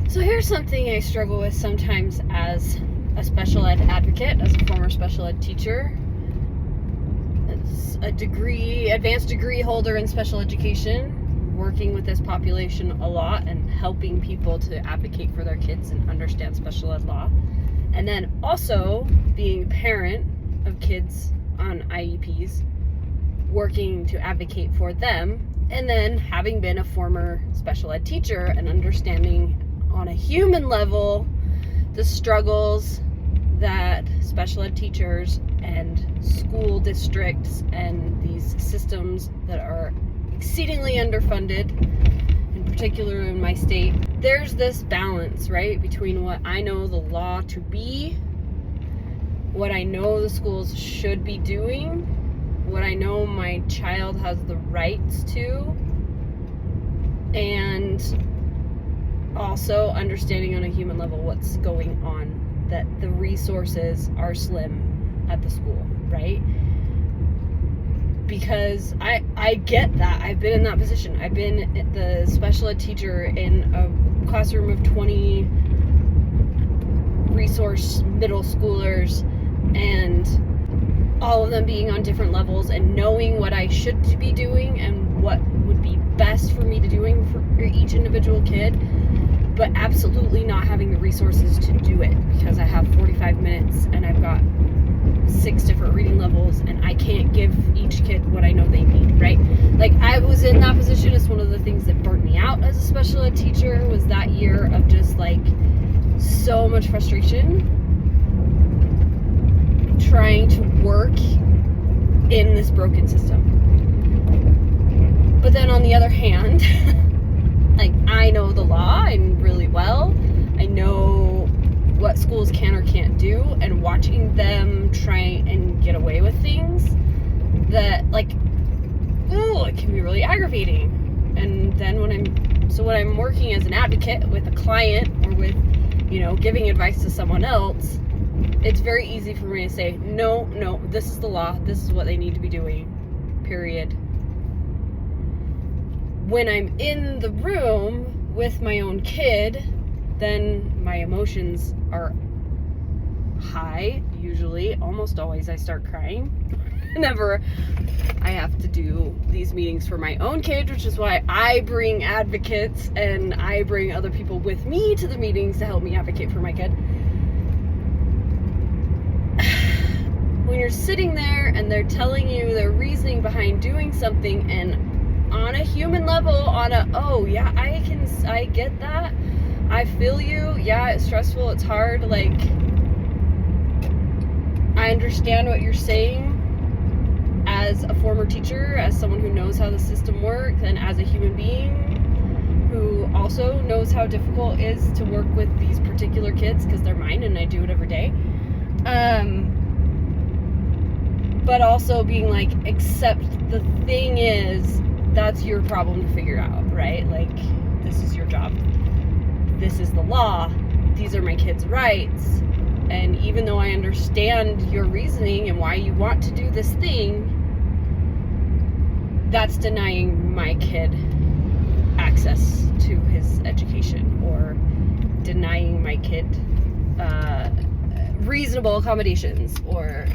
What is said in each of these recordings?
So here's something I struggle with sometimes as a special ed advocate, as a former special ed teacher, as a advanced degree holder in special education, working with this population a lot and helping people to advocate for their kids and understand special ed law. And then also being a parent of kids on IEPs, working to advocate for them, and then having been a former special ed teacher and understanding on a human level the struggles that special ed teachers and school districts and these systems that are exceedingly underfunded, in particular in my state. There's this balance, right, between what I know the law to be, what I know the schools should be doing, what I know my child has the rights to, and also understanding on a human level what's going on, that the resources are slim at the school, right? Because I get that. I've been in that position. I've been the special ed teacher in a classroom of 20 resource middle schoolers, and all of them being on different levels, and knowing what I should be doing and what would be best for me to doing for each individual kid, but absolutely not having the resources to do it because I have 45 minutes and I've got 6 different reading levels and I can't give each kid what I know they need, right? Like, I was in that position. It's one of the things that burnt me out as a special ed teacher, was that year of just like so much frustration trying to work in this broken system. But then on the other hand, like, I know the law and really well. I know what schools can or can't do, and watching them try and get away with things that, like, ooh, it can be really aggravating. And then when I'm working as an advocate with a client, or with, giving advice to someone else, it's very easy for me to say, no, this is the law, this is what they need to be doing, period. When I'm in the room with my own kid, then my emotions are high, usually. Almost always I start crying. Whenever I have to do these meetings for my own kid, which is why I bring advocates and I bring other people with me to the meetings to help me advocate for my kid. When you're sitting there and they're telling you their reasoning behind doing something, and on a human level, oh yeah, I get that, I feel you, yeah, it's stressful, it's hard, like, I understand what you're saying as a former teacher, as someone who knows how the system works, and as a human being who also knows how difficult it is to work with these particular kids, because they're mine and I do it every day. But also being like, except the thing is, that's your problem to figure out, right? Like, this is your job. This is the law. These are my kids' rights. And even though I understand your reasoning and why you want to do this thing, that's denying my kid access to his education, or denying my kid reasonable accommodations, or,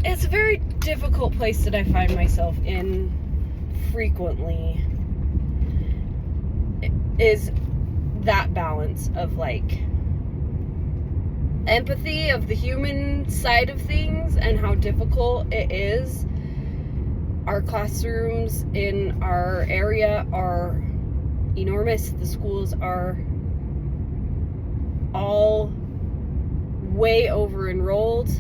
it's a very difficult place that I find myself in frequently, is that balance of, like, empathy of the human side of things and how difficult it is. Our classrooms in our area are enormous. The schools are all way over enrolled.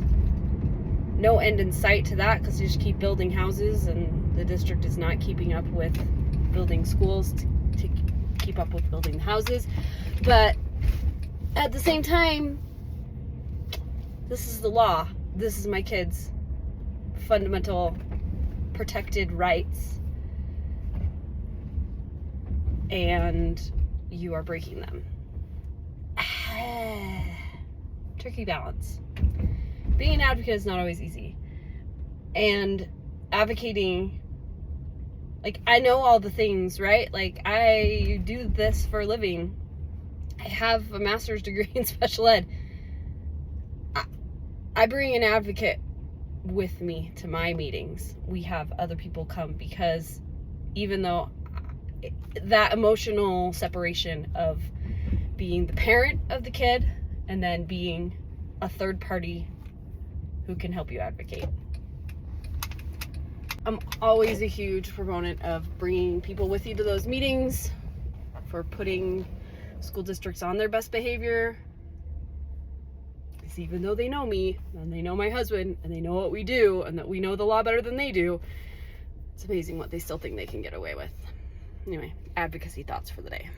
No end in sight to that, because they just keep building houses, and the district is not keeping up with building schools to keep up with building houses. But at the same time, this is the law. This is my kids' fundamental protected rights, and you are breaking them. Tricky balance. Being an advocate is not always easy, and advocating Like, I know all the things, right? Like, I do this for a living. I have a master's degree in special ed. I bring an advocate with me to my meetings. We have other people come because even though that emotional separation of being the parent of the kid and then being a third party who can help you advocate. I'm always a huge proponent of bringing people with you to those meetings, for putting school districts on their best behavior. Because even though they know me, and they know my husband, and they know what we do, and that we know the law better than they do, it's amazing what they still think they can get away with. Anyway, advocacy thoughts for the day.